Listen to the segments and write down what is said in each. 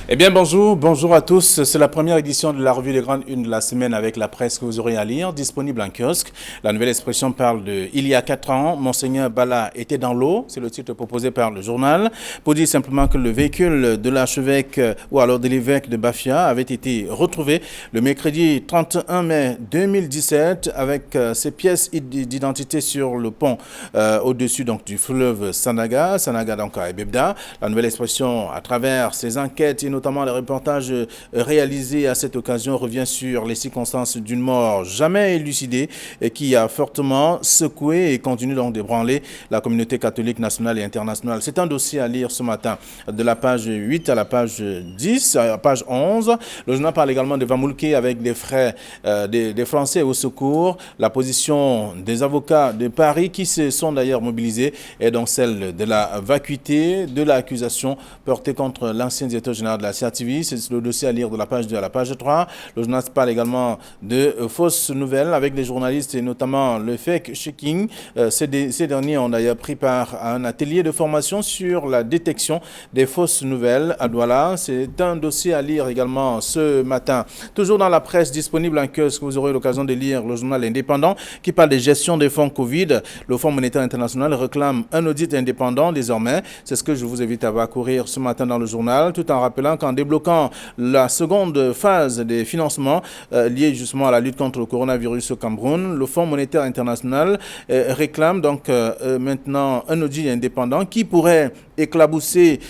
Eh bien, bonjour à tous. C'est la première édition de la revue des grandes unes de la semaine avec la presse que vous aurez à lire, disponible en kiosque. La nouvelle expression parle de « Il y a 4 ans, Monseigneur Bala était dans l'eau ». C'est le titre proposé par le journal. Pour dire simplement que le véhicule de l'archevêque ou alors de l'évêque de Bafia avait été retrouvé le mercredi 31 mai 2017 avec ses pièces d'identité sur le pont au-dessus donc du fleuve Sanaga donc à Ebebda. La nouvelle expression, à travers ses enquêtes et notamment les reportages réalisés à cette occasion, revient sur les circonstances d'une mort jamais élucidée et qui a fortement secoué et continue donc d'ébranler la communauté catholique nationale et internationale. C'est un dossier à lire ce matin de la page 8 à la page 10, à la page 11. Le journal parle également de Vamoulke avec des frais des Français au secours. La position des avocats de Paris qui se sont d'ailleurs mobilisés est donc celle de la vacuité de l'accusation portée contre l'ancien directeur général de la CRTV. C'est le dossier à lire de la page 2 à la page 3. Le journal parle également de fausses nouvelles avec les journalistes et notamment le fake-checking. Ces derniers ont d'ailleurs pris part à un atelier de formation sur la détection des fausses nouvelles à Douala. C'est un dossier à lire également ce matin. Toujours dans la presse disponible en kiosque, vous aurez l'occasion de lire le journal indépendant qui parle de gestion des fonds Covid. Le Fonds monétaire international réclame un audit indépendant désormais. C'est ce que je vous invite à parcourir ce matin dans le journal, tout en rappelant qu'en débloquant la seconde phase des financements liés justement à la lutte contre le coronavirus au Cameroun, le Fonds monétaire international réclame donc maintenant un audit indépendant qui pourrait éclabousser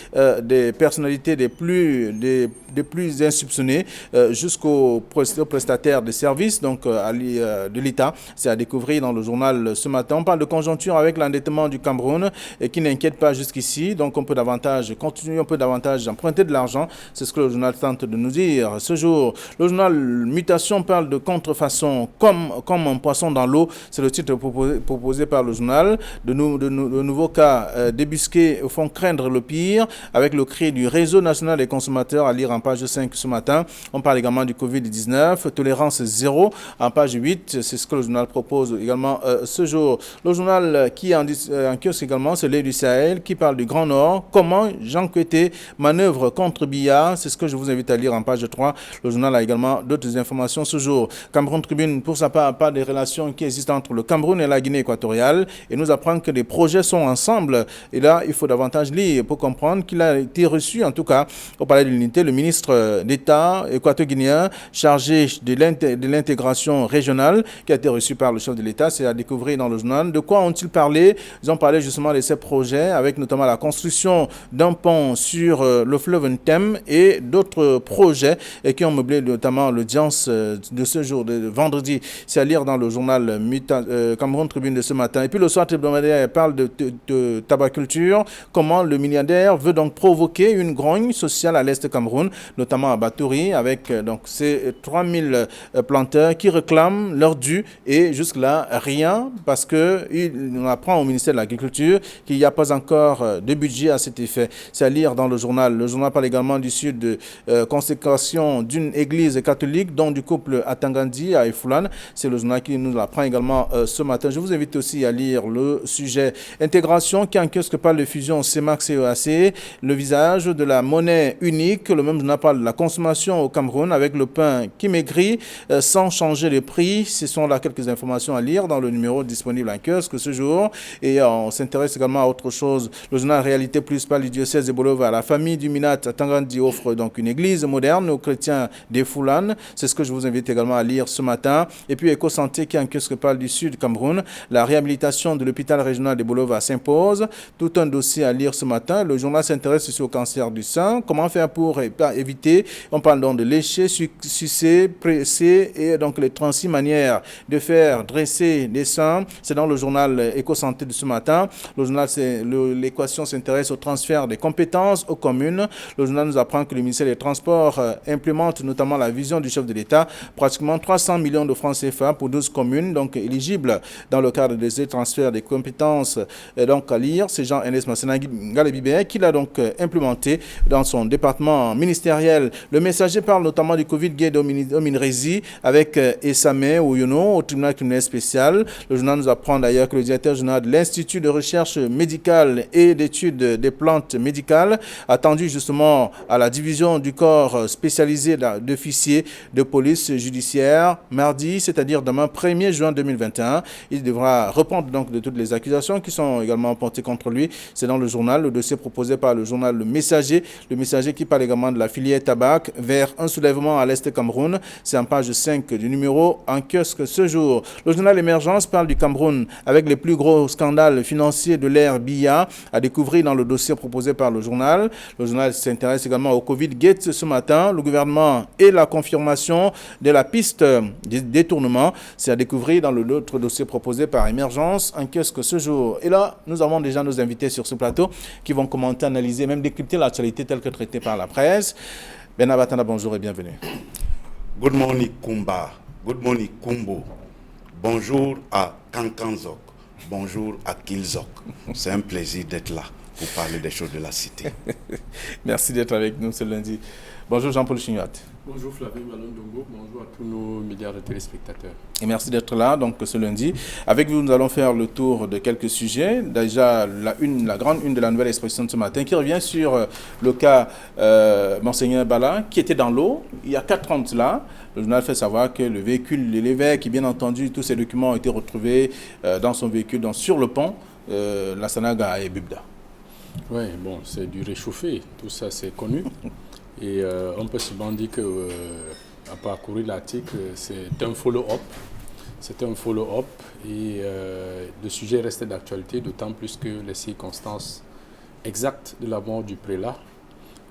des personnalités des plus insoupçonnées jusqu'aux prestataires de services donc de l'État. C'est à découvrir dans le journal ce matin. On parle de conjoncture avec l'endettement du Cameroun qui n'inquiète pas jusqu'ici. Donc on peut davantage continuer, on peut davantage emprunter de l'argent. C'est ce que le journal tente de nous dire ce jour. Le journal Mutation parle de contrefaçon comme un poisson dans l'eau. C'est le titre proposé par le journal. De nouveaux cas débusqués font craindre le pire avec le cri du réseau national des consommateurs à lire en page 5 ce matin. On parle également du Covid-19, tolérance zéro en page 8. C'est ce que le journal propose également ce jour. Le journal qui est en kiosque également, c'est l'Œil du Sahel qui parle du Grand Nord. Comment Jean Koueté manœuvre contre Biya. C'est ce que je vous invite à lire en page 3. Le journal a également d'autres informations ce jour. Cameroun Tribune, pour sa part, parle des relations qui existent entre le Cameroun et la Guinée équatoriale et nous apprend que des projets sont ensemble. Et là, il faut davantage lire pour comprendre qu'il a été reçu, en tout cas, au Palais de l'Unité, le ministre d'État équato-guinéen chargé de l'intégration régionale qui a été reçu par le chef de l'État. C'est à découvrir dans le journal. De quoi ont-ils parlé? Ils ont parlé justement de ces projets avec notamment la construction d'un pont sur le fleuve Ntem et d'autres projets qui ont meublé notamment l'audience de ce jour, de vendredi. C'est à lire dans le journal Cameroun Tribune de ce matin. Et puis le soir hebdomadaire parle de tabaculture, comment le milliardaire veut donc provoquer une grogne sociale à l'est de Cameroun, notamment à Batouri, avec donc ces 3000 planteurs qui réclament leur dû et jusque-là rien parce qu'on apprend au ministère de l'Agriculture qu'il n'y a pas encore de budget à cet effet. C'est à lire dans le journal. Le journal parle également du sud de consécration d'une église catholique, dont du couple Atangandi à Ifoulane. C'est le journal qui nous l'apprend également ce matin. Je vous invite aussi à lire le sujet intégration qui en kiosque parle de fusion CEMAC-CEAC, le visage de la monnaie unique. Le même journal parle de la consommation au Cameroun avec le pain qui maigrit sans changer les prix. Ce sont là quelques informations à lire dans le numéro disponible en kiosque ce jour. Et on s'intéresse également à autre chose. Le journal Réalité Plus parle du diocèse de Bolova. La famille du Minat Tangandi offre donc une église moderne aux chrétiens des Foulanes. C'est ce que je vous invite également à lire ce matin. Et puis Éco-Santé qui en kiosque parle du sud Cameroun. La réhabilitation de l'hôpital régional de Bolova s'impose. Tout un dossier à lire ce matin. Le journal s'intéresse aussi au cancer du sein. Comment faire pour éviter? On parle donc de lécher, sucer, presser et donc les 36 manières de faire dresser les seins. C'est dans le journal Éco-Santé de ce matin. Le journal, l'équation s'intéresse au transfert des compétences aux communes. Le journal nous apprend que le ministère des Transports implémente notamment la vision du chef de l'État. Pratiquement 300 millions de francs CFA pour 12 communes, donc éligibles dans le cadre de ces transferts des compétences. Donc à lire, c'est Jean-Ernest Masséna-Galébibé qui l'a donc implémenté dans son département ministériel. Le messager parle notamment du Covid-Gué Dominrési avec Essamé Ouyono au tribunal criminel spécial. Le journal nous apprend d'ailleurs que le directeur général de l'Institut de recherche médicale et d'études des plantes médicales, attendu justement à la division du corps spécialisé d'officiers de police judiciaire mardi, c'est-à-dire demain 1er juin 2021. Il devra répondre donc de toutes les accusations qui sont également portées contre lui. C'est dans le journal, le dossier proposé par le journal Le Messager qui parle également de la filière tabac vers un soulèvement à l'Est Cameroun. C'est en page 5 du numéro en kiosque ce jour. Le journal Émergence parle du Cameroun avec les plus gros scandales financiers de l'ère Biya à découvrir dans le dossier proposé par le journal. Le journal s'intéresse également au Covid-Gate ce matin. Le gouvernement et la confirmation de la piste des détournements. C'est à découvrir dans l'autre dossier proposé par Émergence en kiosque ce jour. Et là, nous avons déjà nos invités sur ce plateau qui vont commenter, analyser, même décrypter l'actualité telle que traitée par la presse. Bernard Batanda, bonjour et bienvenue. Good morning Kumba, good morning Kumbo. Bonjour à Kankanzok, bonjour à Kilzok. C'est un plaisir d'être là pour parler des choses de la cité. Merci d'être avec nous ce lundi. Bonjour Jean-Paul Chignat. Bonjour Flavie Malondongo, bonjour à tous nos milliards de téléspectateurs. Et merci d'être là donc ce lundi. Avec vous, nous allons faire le tour de quelques sujets. Déjà, la grande une de la Nouvelle Expression de ce matin qui revient sur le cas Monseigneur Bala qui était dans l'eau il y a 4 ans de cela. Le journal fait savoir que le véhicule de l'évêque, bien entendu, tous ces documents ont été retrouvés dans son véhicule, donc sur le pont, la Sanaga et Bubda. Oui, bon, c'est du réchauffé, tout ça c'est connu. Et on peut souvent dire que, à parcourir l'article, c'est un follow-up. C'est un follow-up et le sujet reste d'actualité, d'autant plus que les circonstances exactes de la mort du prélat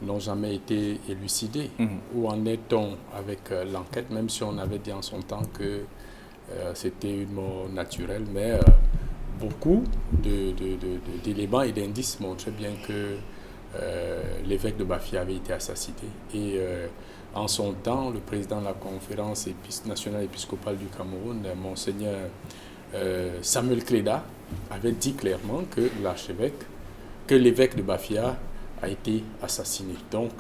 n'ont jamais été élucidées. Où en est-on avec l'enquête, même si on avait dit en son temps que c'était une mort naturelle, mais beaucoup d'éléments et d'indices montraient bien que l'évêque de Bafia avait été assassiné. Et en son temps, le président de la conférence nationale épiscopale du Cameroun, Monseigneur Samuel Cléda, avait dit clairement que l'évêque de Bafia a été assassiné. Donc,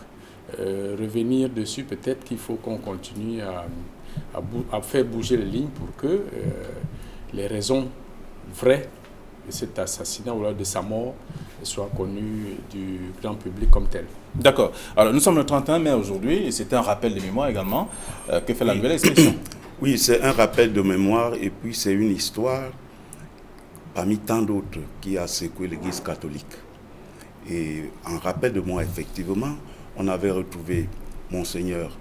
revenir dessus, peut-être qu'il faut qu'on continue à faire bouger les lignes pour que les raisons vraies de cet assassinat ou de sa mort soit connu du grand public comme tel. D'accord. Alors, nous sommes le 31 mai aujourd'hui et c'est un rappel de mémoire également que fait la Nouvelle Expression. Oui, c'est un rappel de mémoire et puis c'est une histoire parmi tant d'autres qui a secoué l'Église catholique. Et en rappel de moi, effectivement, on avait retrouvé Monseigneur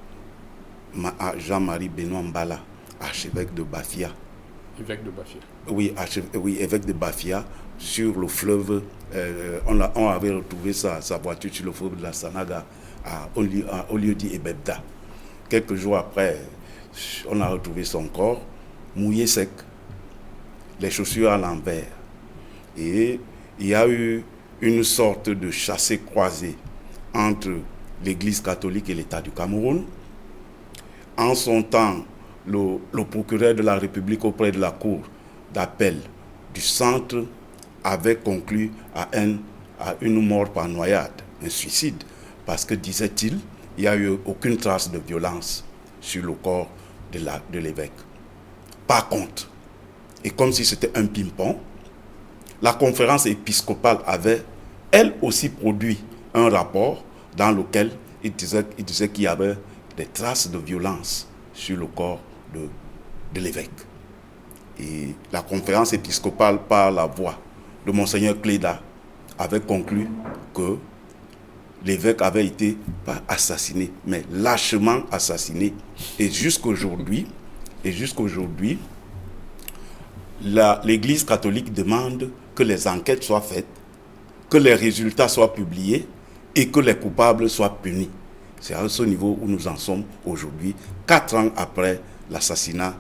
Jean-Marie Benoît Mbala, archevêque de Bafia. Évêque de Bafia. Oui, évêque de Bafia, sur le fleuve. On avait retrouvé sa voiture sur le fleuve de la Sanaga, au lieu dit Ebebda. Quelques jours après, on a retrouvé son corps, mouillé sec, les chaussures à l'envers. Et il y a eu une sorte de chassé-croisé entre l'Église catholique et l'État du Cameroun. En son temps, le procureur de la République auprès de la Cour d'appel du centre avait conclu à une mort par noyade, un suicide, parce que, disait-il, il n'y a eu aucune trace de violence sur le corps de l'évêque. Par contre, et comme si c'était un ping-pong, la conférence épiscopale avait, elle aussi, produit un rapport dans lequel il disait qu'il y avait des traces de violence sur le corps de l'évêque. Et la conférence épiscopale, par la voix de Monseigneur Cléda, avait conclu que l'évêque avait été pas assassiné, mais lâchement assassiné. Et jusqu'aujourd'hui, l'Église catholique demande que les enquêtes soient faites, que les résultats soient publiés et que les coupables soient punis. C'est à ce niveau où nous en sommes aujourd'hui, 4 ans après l'assassinat,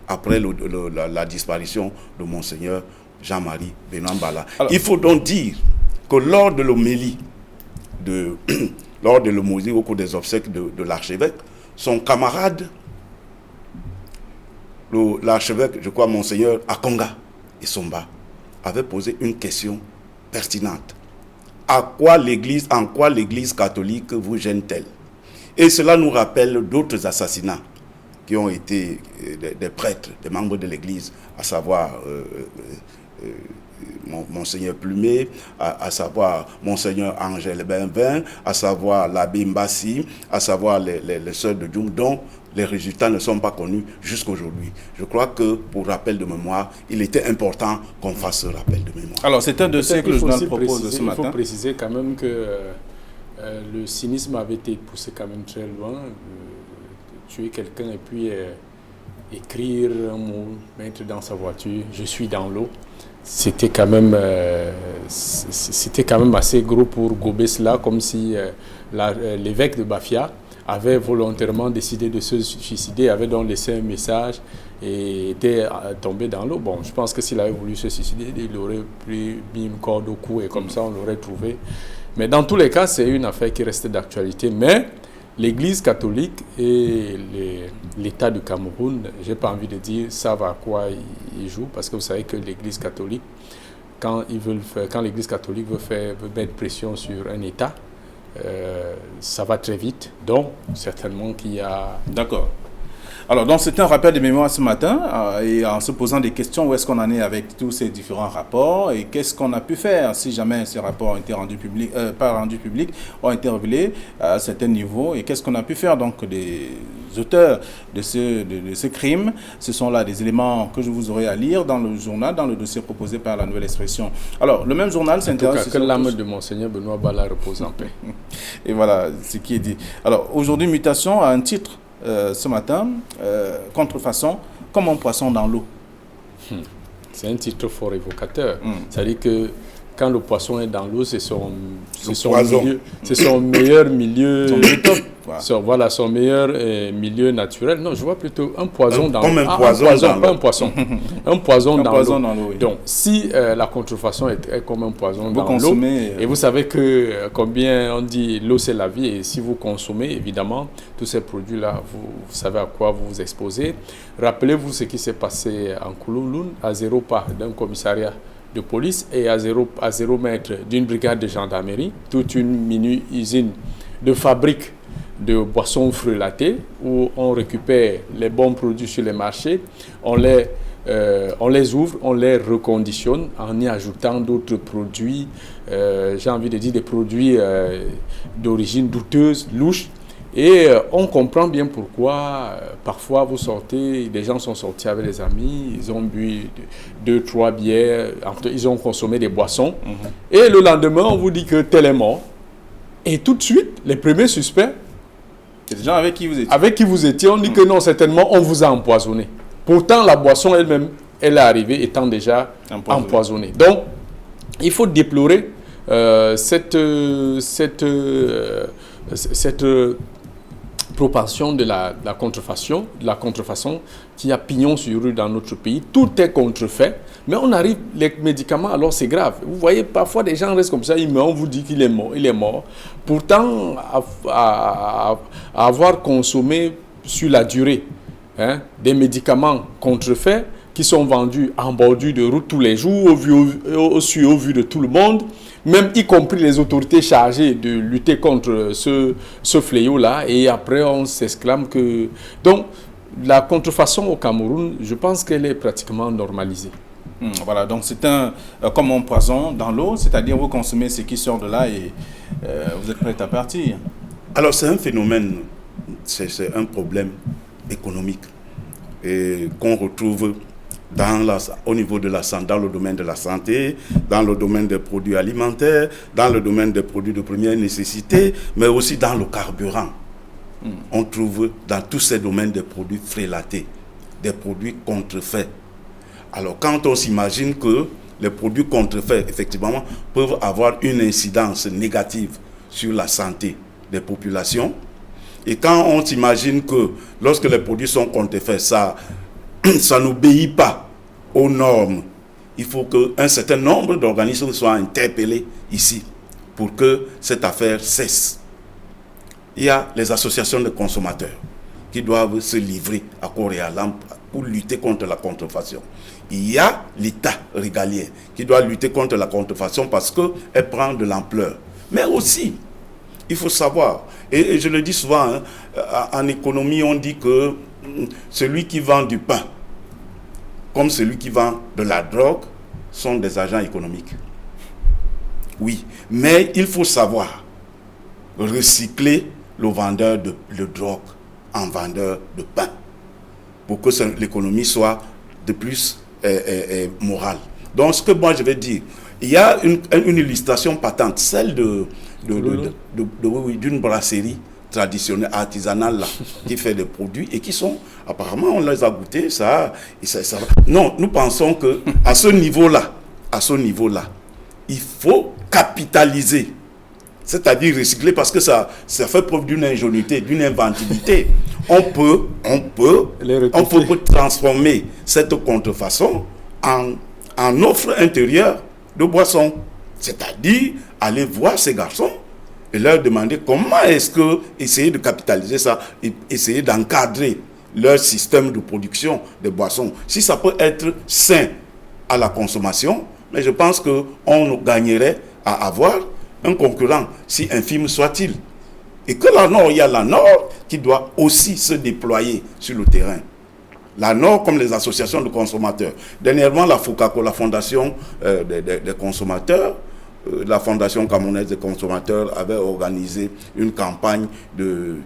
après la disparition de Monseigneur Jean-Marie Benoît Mbala. Il faut donc dire que lors de l'homélie, lors de l'homélie au cours des obsèques de l'archevêque, son camarade, l'archevêque, je crois, Monseigneur Akonga Isomba, avait posé une question pertinente. En quoi l'Église catholique vous gêne-t-elle? Et cela nous rappelle d'autres assassinats qui ont été des prêtres, des membres de l'Église, à savoir Monseigneur Plumet, à savoir Monseigneur Angèle Benvin, à savoir l'abbé Mbassi, à savoir les sœurs de Djoum, dont les résultats ne sont pas connus jusqu'aujourd'hui. Je crois que, pour rappel de mémoire, il était important qu'on fasse ce rappel de mémoire. Alors, c'est un dossier que le journal propose ce matin. Il faut préciser quand même que le cynisme avait été poussé quand même très loin. Tuer quelqu'un et puis écrire un mot, mettre dans sa voiture, je suis dans l'eau. C'était quand même assez gros pour gober cela, comme si l'évêque de Bafia avait volontairement décidé de se suicider, avait donc laissé un message et était tombé dans l'eau. Bon, je pense que s'il avait voulu se suicider, il aurait mis une corde au cou et comme ça on l'aurait trouvé. Mais dans tous les cas, c'est une affaire qui reste d'actualité. Mais l'Église catholique et l'État du Cameroun, je n'ai pas envie de dire, savent à quoi ils jouent, parce que vous savez que l'Église catholique, quand l'Église catholique veut mettre pression sur un État, ça va très vite. Donc, certainement qu'il y a... D'accord. Alors, donc, c'est un rappel de mémoire ce matin, et en se posant des questions, où est-ce qu'on en est avec tous ces différents rapports, et qu'est-ce qu'on a pu faire si jamais ces rapports ont été rendus publics, ont été révélés à un certain niveau, et qu'est-ce qu'on a pu faire donc des auteurs de ce crime. Ce sont là des éléments que je vous aurai à lire dans le journal, dans le dossier proposé par la Nouvelle Expression. Alors, le même journal s'intéresse... Que l'âme de Monseigneur Benoît Bala repose en paix. Et voilà ce qui est dit. Alors, aujourd'hui, Mutation a un titre ce matin, Contrefaçon, comme un poisson dans l'eau. C'est un titre fort évocateur. C'est-à-dire que quand le poisson est dans l'eau, c'est son meilleur milieu. Son meilleur milieu naturel. Non, je vois plutôt un poison dans l'eau. Comme un poison dans l'eau. Pas un poisson. Un poison dans l'eau. Oui. Donc, si la contrefaçon est comme un poison dans l'eau, et vous savez que combien on dit l'eau c'est la vie, et si vous consommez, évidemment, tous ces produits-là, vous savez à quoi vous vous exposez. Rappelez-vous ce qui s'est passé en Koulouloun, à 0 pas d'un commissariat de police et à 0 mètre d'une brigade de gendarmerie, toute une mini-usine de fabrique de boissons frelatés où on récupère les bons produits sur les marchés, on les ouvre, on les reconditionne en y ajoutant d'autres produits, j'ai envie de dire des produits d'origine douteuse, louche. Et on comprend bien pourquoi, parfois vous sortez, des gens sont sortis avec des amis, ils ont bu 2-3 bières, ils ont consommé des boissons, et le lendemain on vous dit que tel est mort. Et tout de suite, les premiers suspects, c'est des gens avec qui vous étiez. Avec qui vous étiez, on dit que non, certainement on vous a empoisonné. Pourtant la boisson elle-même, elle est arrivée étant déjà empoisonnée. Donc, il faut déplorer cette propension de la contrefaçon qui a pignon sur rue dans notre pays. Tout est contrefait, mais on arrive, les médicaments, alors c'est grave. Vous voyez, parfois des gens restent comme ça, on vous dit qu'il est mort. Pourtant, à avoir consommé sur la durée des médicaments contrefaits qui sont vendus en bordure de route tous les jours, au vu de tout le monde, même y compris les autorités chargées de lutter contre ce fléau-là, et après on s'exclame que... Donc, la contrefaçon au Cameroun, je pense qu'elle est pratiquement normalisée. Voilà, donc c'est comme un poison dans l'eau, c'est-à-dire vous consommez ce qui sort de là et vous êtes prêt à partir. Alors c'est un phénomène, c'est un problème économique et qu'on retrouve au niveau de dans le domaine de la santé, dans le domaine des produits alimentaires, dans le domaine des produits de première nécessité, mais aussi dans le carburant. On trouve dans tous ces domaines des produits frélatés, des produits contrefaits. Alors quand on s'imagine que les produits contrefaits, effectivement, peuvent avoir une incidence négative sur la santé des populations, et quand on s'imagine que lorsque les produits sont contrefaits, ça n'obéit pas aux normes. Il faut qu'un certain nombre d'organismes soient interpellés ici pour que cette affaire cesse. Il y a les associations de consommateurs qui doivent se livrer à corps et à l'âme pour lutter contre la contrefaçon. Il y a l'État régalien qui doit lutter contre la contrefaçon parce qu'elle prend de l'ampleur. Mais aussi, il faut savoir, et je le dis souvent, en économie, on dit que celui qui vend du pain, comme celui qui vend de la drogue, sont des agents économiques. Oui, mais il faut savoir recycler le vendeur de drogue en vendeur de pain pour que l'économie soit de plus morale. Donc, ce que moi je vais dire, il y a une illustration patente, celle d'une brasserie traditionnelle, artisanale, là, qui fait des produits et qui sont, apparemment, on les a goûtés, ça va. Non, nous pensons qu'à ce niveau-là, il faut capitaliser, c'est-à-dire recycler, parce que ça fait preuve d'une ingéniosité, d'une inventivité. On peut transformer cette contrefaçon en offre intérieure de boissons. C'est-à-dire aller voir ces garçons et leur demander comment est-ce que essayer de capitaliser ça, et essayer d'encadrer leur système de production de boissons. Si ça peut être sain à la consommation, mais je pense qu'on gagnerait à avoir un concurrent, si infime soit-il. Et que il y a la Nord qui doit aussi se déployer sur le terrain. La Nord, comme les associations de consommateurs. Dernièrement, la FOCACO, la Fondation des consommateurs, la Fondation camerounaise des consommateurs avait organisé une campagne de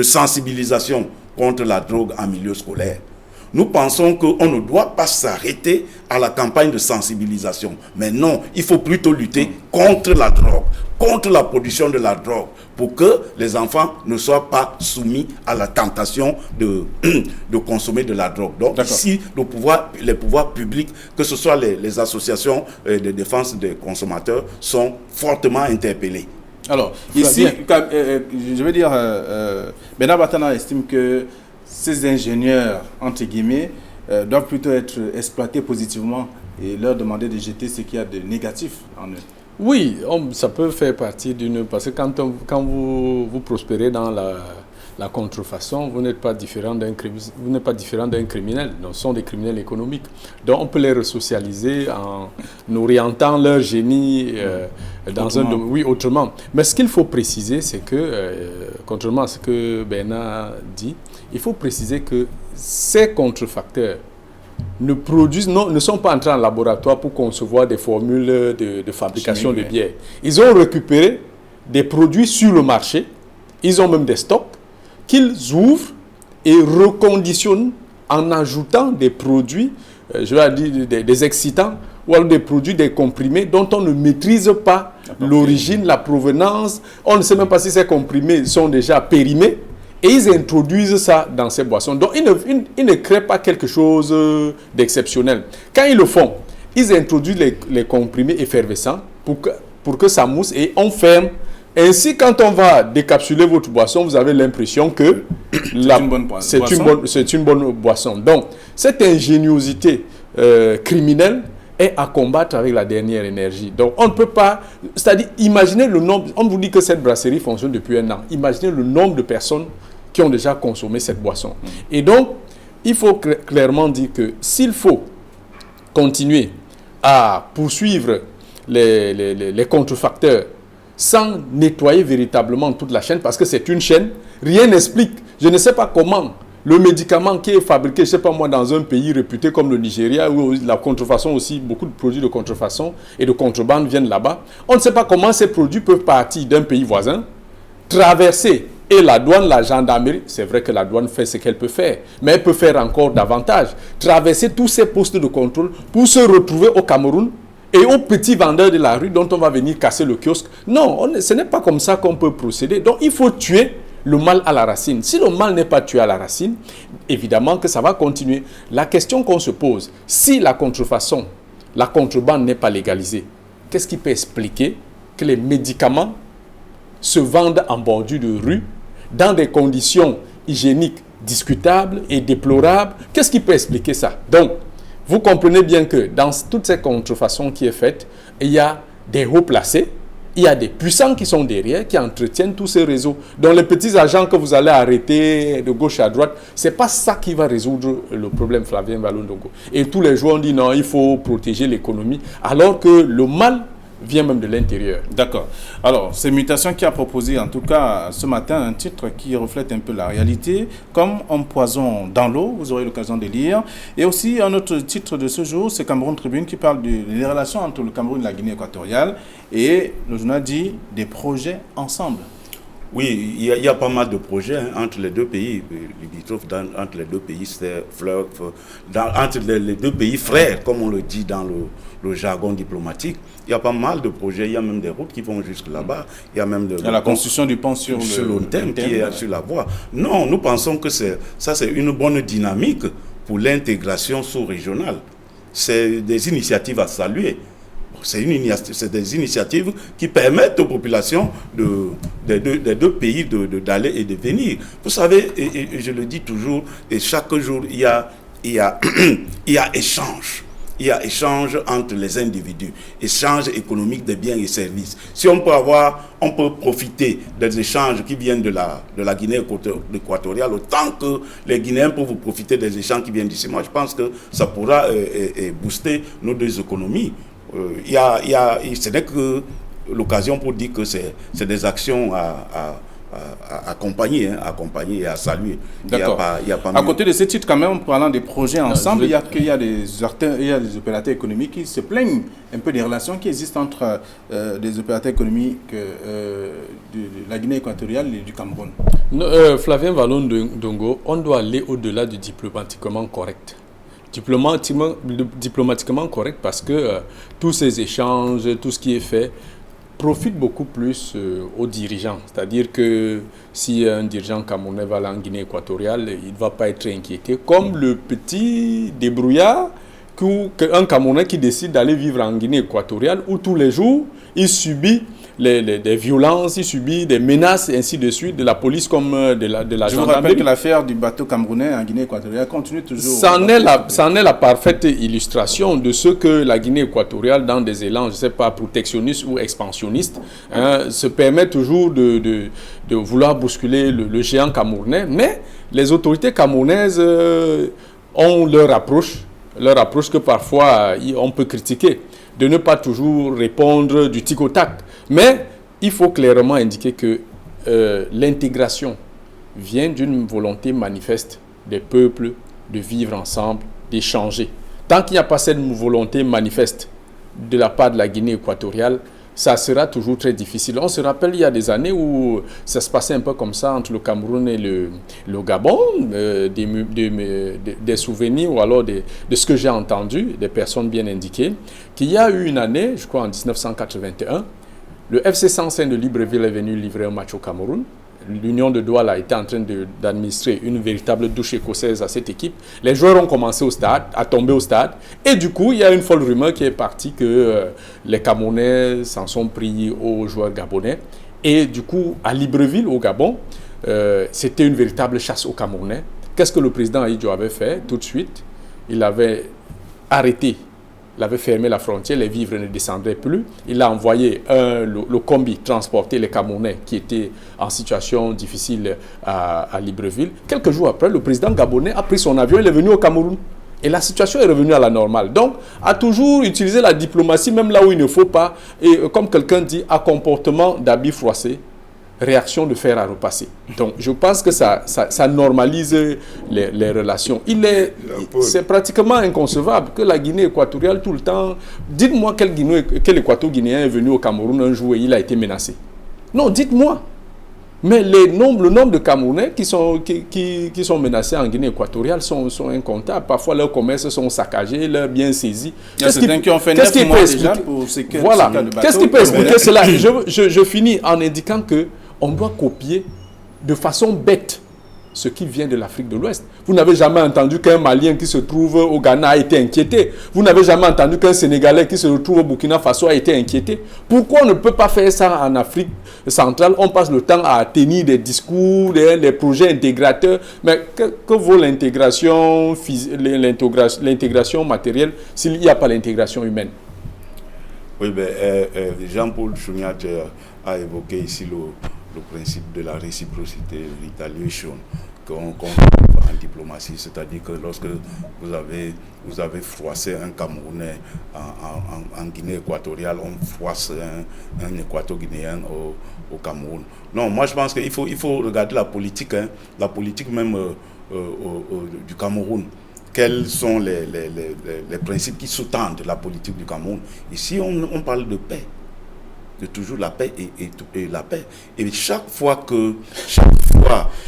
sensibilisation contre la drogue en milieu scolaire. Nous pensons qu'on ne doit pas s'arrêter à la campagne de sensibilisation. Mais non, il faut plutôt lutter contre la drogue, contre la production de la drogue, pour que les enfants ne soient pas soumis à la tentation de consommer de la drogue. Donc ici, les pouvoirs publics, que ce soit les associations de défense des consommateurs, sont fortement interpellés. Alors, ici, je veux dire, Bernard Batana estime que ces ingénieurs, entre guillemets, doivent plutôt être exploités positivement et leur demander de jeter ce qu'il y a de négatif en eux. Oui, ça peut faire partie d'une... Parce que quand vous prospérez dans la contrefaçon, vous n'êtes pas différent d'un criminel. Donc, ce sont des criminels économiques. Donc, on peut les resocialiser en orientant leur génie dans un domaine. Oui, autrement. Mais ce qu'il faut préciser, c'est que, contrairement à ce que Bernard dit, il faut préciser que ces contrefacteurs ne sont pas entrés en laboratoire pour concevoir des formules de fabrication de bière. Ils ont récupéré des produits sur le marché, ils ont même des stocks qu'ils ouvrent et reconditionnent en ajoutant des produits, je vais dire des excitants, ou alors des produits, des comprimés dont on ne maîtrise pas l'origine, la provenance. On ne sait même pas si ces comprimés sont déjà périmés. Et ils introduisent ça dans ces boissons. Donc, ils ne créent pas quelque chose d'exceptionnel. Quand ils le font, ils introduisent les comprimés effervescents pour que ça mousse et on ferme. Ainsi, quand on va décapsuler votre boisson, vous avez l'impression que c'est une bonne boisson. Donc, cette ingéniosité criminelle est à combattre avec la dernière énergie. Donc, on ne peut pas... C'est-à-dire, imaginez le nombre... On vous dit que cette brasserie fonctionne depuis 1 an. Imaginez le nombre de personnes qui ont déjà consommé cette boisson. Et donc, il faut clairement dire que s'il faut continuer à poursuivre les contrefacteurs sans nettoyer véritablement toute la chaîne, parce que c'est une chaîne, rien n'explique. Je ne sais pas comment le médicament qui est fabriqué, je ne sais pas moi, dans un pays réputé comme le Nigeria, où la contrefaçon aussi, beaucoup de produits de contrefaçon et de contrebande viennent là-bas. On ne sait pas comment ces produits peuvent partir d'un pays voisin, traverser, et la douane, la gendarmerie, c'est vrai que la douane fait ce qu'elle peut faire, mais elle peut faire encore davantage. Traverser tous ces postes de contrôle pour se retrouver au Cameroun et aux petits vendeurs de la rue dont on va venir casser le kiosque. Non, ce n'est pas comme ça qu'on peut procéder. Donc il faut tuer le mal à la racine. Si le mal n'est pas tué à la racine, évidemment que ça va continuer. La question qu'on se pose, si la contrefaçon, la contrebande n'est pas légalisée, qu'est-ce qui peut expliquer que les médicaments se vendent en bordure de rue dans des conditions hygiéniques discutables et déplorables? Qu'est-ce qui peut expliquer ça? Donc, vous comprenez bien que dans toutes ces contrefaçons qui est faite, il y a des hauts placés, il y a des puissants qui sont derrière, qui entretiennent tous ces réseaux. Donc les petits agents que vous allez arrêter de gauche à droite, ce n'est pas ça qui va résoudre le problème, Flavien Baloundongo. Et tous les jours, on dit non, il faut protéger l'économie, alors que le mal vient même de l'intérieur. D'accord. Alors, c'est Mutation qui a proposé, en tout cas, ce matin, un titre qui reflète un peu la réalité, comme Un poison dans l'eau, vous aurez l'occasion de lire. Et aussi, un autre titre de ce jour, c'est Cameroun Tribune, qui parle des relations entre le Cameroun et la Guinée équatoriale. Et le journal dit des projets ensemble. Oui, il y a pas mal de projets entre les deux pays, entre les deux pays, entre les deux pays frères, comme on le dit dans le jargon diplomatique. Il y a pas mal de projets, il y a même des routes qui vont jusque là-bas. Il y a même la construction du pont sur le thème qui est sur la voie. Non, nous pensons que c'est une bonne dynamique pour l'intégration sous-régionale. C'est des initiatives à saluer. C'est des initiatives qui permettent aux populations des deux pays d'aller et de venir. Vous savez, et je le dis toujours, et chaque jour, il y a échange. Il y a échange entre les individus, échange économique des biens et services. Si on peut profiter des échanges qui viennent de la Guinée équatoriale, autant que les Guinéens peuvent profiter des échanges qui viennent d'ici. Moi, je pense que ça pourra booster nos deux économies. Ce n'est que l'occasion pour dire que c'est des actions à accompagner et à saluer. D'accord. À côté de ces titres, quand même, en parlant des projets ensemble, il y a des opérateurs économiques qui se plaignent un peu des relations qui existent entre des opérateurs économiques de la Guinée équatoriale et du Cameroun. Flavien Vallon-Dongo, on doit aller au-delà du diplomatiquement correct. Diplomatiquement correct parce que tous ces échanges, tout ce qui est fait, profite beaucoup plus aux dirigeants. C'est-à-dire que si un dirigeant camerounais va aller en Guinée équatoriale, il ne va pas être inquiété, comme le petit débrouillard qu'un Camerounais qui décide d'aller vivre en Guinée équatoriale, où tous les jours, il subit des violences, il subit des menaces, et ainsi de suite, de la police comme de la gendarmerie. Je vous rappelle que l'affaire du bateau camerounais en Guinée équatoriale continue toujours. C'en est la parfaite illustration de ce que la Guinée équatoriale, dans des élans, je ne sais pas, protectionnistes ou expansionnistes, se permet toujours de vouloir bousculer le géant camerounais. Mais les autorités camerounaises ont leur approche que parfois on peut critiquer, de ne pas toujours répondre du tic au tac. Mais il faut clairement indiquer que l'intégration vient d'une volonté manifeste des peuples de vivre ensemble, d'échanger. Tant qu'il n'y a pas cette volonté manifeste de la part de la Guinée équatoriale, ça sera toujours très difficile. On se rappelle, il y a des années où ça se passait un peu comme ça entre le Cameroun et le Gabon, des souvenirs ou alors de ce que j'ai entendu, des personnes bien indiquées, qu'il y a eu une année, je crois en 1981, le FC Sansin de Libreville est venu livrer un match au Cameroun. L'Union de Douala était en train d'administrer une véritable douche écossaise à cette équipe. Les joueurs ont commencé à tomber au stade. Et du coup, il y a une folle rumeur qui est partie que les Camerounais s'en sont pris aux joueurs gabonais. Et du coup, à Libreville, au Gabon, c'était une véritable chasse aux Camerounais. Qu'est-ce que le président Ahidjo avait fait tout de suite? Il avait arrêté. Il avait fermé la frontière, les vivres ne descendaient plus. Il a envoyé le combi transporter les Camerounais qui étaient en situation difficile à Libreville. Quelques jours après, le président gabonais a pris son avion et est venu au Cameroun. Et la situation est revenue à la normale. Donc, a toujours utilisé la diplomatie, même là où il ne faut pas. Et comme quelqu'un dit, à comportement d'habits froissés, réaction de fer à repasser. Donc, je pense que ça normalise les relations. C'est pratiquement inconcevable que la Guinée équatoriale, tout le temps... Dites-moi quel équato-guinéen est venu au Cameroun un jour et il a été menacé. Non, dites-moi. Mais le nombre de Camerounais qui sont menacés en Guinée équatoriale sont incomptables. Parfois, leurs commerces sont saccagés, leurs biens saisis. Il y a certains qui ont fait 9 mois déjà pour ces cas de bateau. Qu'est-ce qui peut expliquer cela? Je finis en indiquant qu'on doit copier de façon bête ce qui vient de l'Afrique de l'Ouest. Vous n'avez jamais entendu qu'un Malien qui se trouve au Ghana a été inquiété. Vous n'avez jamais entendu qu'un Sénégalais qui se retrouve au Burkina Faso a été inquiété. Pourquoi on ne peut pas faire ça en Afrique centrale? On passe le temps à tenir des discours, des projets intégrateurs. Mais que vaut l'intégration matérielle s'il n'y a pas l'intégration humaine? Oui, Jean-Paul Chouniat a évoqué ici le principe de la réciprocité, retaliation, qu'on trouve en diplomatie. diplomatie, c'est-à-dire que lorsque vous avez froissé un Camerounais en Guinée équatoriale, on froisse un Équato-Guinéen au Cameroun. Non, moi je pense qu'il faut regarder la politique même du Cameroun. Quels sont les principes qui sous-tendent la politique du Cameroun? Ici, on parle de paix, de toujours la paix et la paix. Et chaque fois,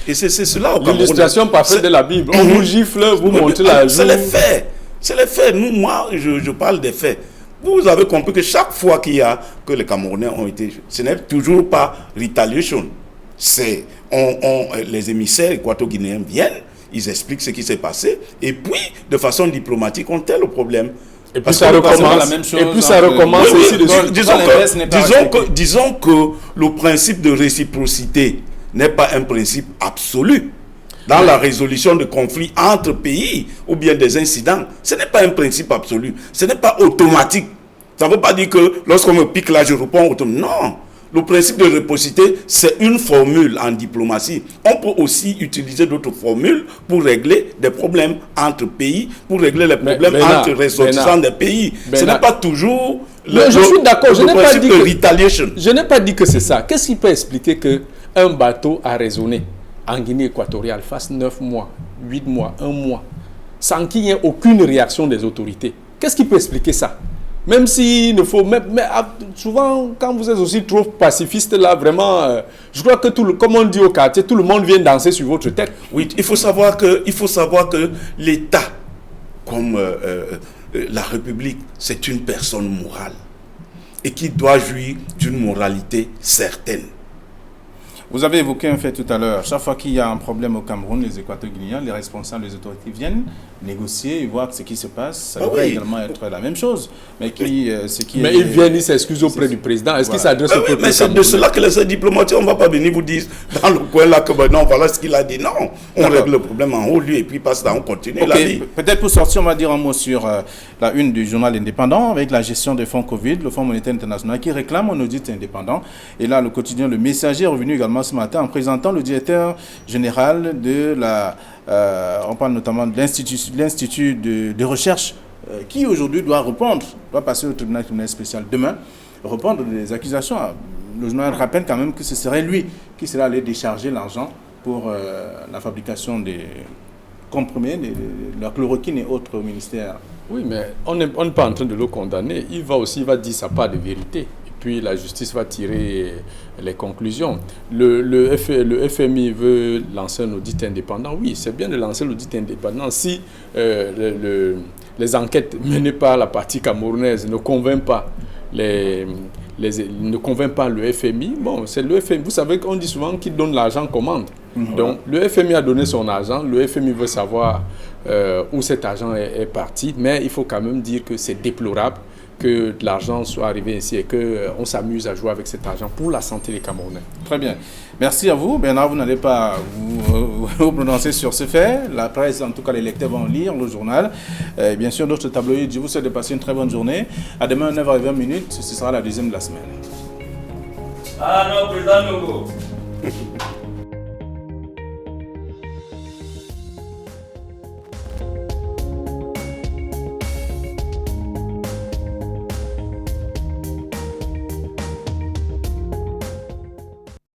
et c'est cela au Cameroun. L'illustration parfaite de la Bible. On vous gifle, vous montez la joue. C'est les faits. C'est les faits. Moi, je parle des faits. Vous avez compris que chaque fois que les Camerounais ont été... Ce n'est toujours pas retaliation. Les émissaires équato-guinéens viennent, ils expliquent ce qui s'est passé, et puis, de façon diplomatique, on tel le problème. Et puis ça recommence. Et puis ça recommence ici dessus. Disons que le principe de réciprocité n'est pas un principe absolu. Dans la résolution de conflits entre pays ou bien des incidents, ce n'est pas un principe absolu. Ce n'est pas automatique. Ça ne veut pas dire que lorsqu'on me pique là, je réponds automatiquement. Non. Le principe de réciprocité, c'est une formule en diplomatie. On peut aussi utiliser d'autres formules pour régler des problèmes entre pays, pour régler les problèmes entre ressortissants des pays. Ce n'est pas toujours je suis d'accord. Je n'ai pas dit que c'est ça. Qu'est-ce qui peut expliquer qu'un bateau a raisonné en Guinée équatoriale fasse 9 mois, 8 mois, 1 mois, sans qu'il n'y ait aucune réaction des autorités? Qu'est-ce qui peut expliquer ça? Même s'il ne faut... Mais souvent, quand vous êtes aussi trop pacifiste, là, vraiment, je crois que, comme on dit au quartier, tout le monde vient danser sur votre tête. Oui, il faut savoir que l'État, comme la République, c'est une personne morale et qui doit jouir d'une moralité certaine. Vous avez évoqué un fait tout à l'heure. Chaque fois qu'il y a un problème au Cameroun, les Équato-Guinéens, les responsables des autorités viennent négocier et voir ce qui se passe. Ça devrait également être la même chose. Mais ils viennent, ils s'excusent auprès du président. Est-ce qu'ils s'adressent au peuple? Mais c'est de cela que les diplomatiques, on ne va pas venir vous dire dans le coin là que non, voilà ce qu'il a dit. Non, on règle le problème en haut, lui, et puis passe là, on continue la vie. Peut-être pour sortir, on va dire un mot sur la une du journal indépendant avec la gestion des fonds Covid, le Fonds monétaire international qui réclame un audit indépendant. Et là, le quotidien Le Messager est revenu également ce matin en présentant le directeur général de on parle notamment de l'Institut de recherche qui aujourd'hui doit passer au tribunal spécial demain, répondre des accusations. Le journal rappelle quand même que ce serait lui qui serait allé décharger l'argent pour la fabrication des comprimés, de la chloroquine et autres au ministère. Oui, mais on n'est pas en train de le condamner. Il va dire sa part de vérité. Puis la justice va tirer les conclusions. Le FMI veut lancer un audit indépendant. Oui, c'est bien de lancer l'audit indépendant si les enquêtes menées par la partie camerounaise ne convainquent pas le FMI. Bon, c'est le FMI. Vous savez qu'on dit souvent qu'il donne l'argent commande. Donc, le FMI a donné son argent. Le FMI veut savoir où cet argent est parti. Mais il faut quand même dire que c'est déplorable que l'argent soit arrivé ici et qu'on s'amuse à jouer avec cet argent pour la santé des Camerounais. Très bien. Merci à vous. Bernard, vous n'allez pas vous prononcer sur ce fait. La presse, en tout cas les lecteurs vont lire le journal. Bien sûr, d'autres tabloïds. Je vous souhaite de passer une très bonne journée. À demain, 9h20, ce sera la deuxième de la semaine. Ah non, président Nogo.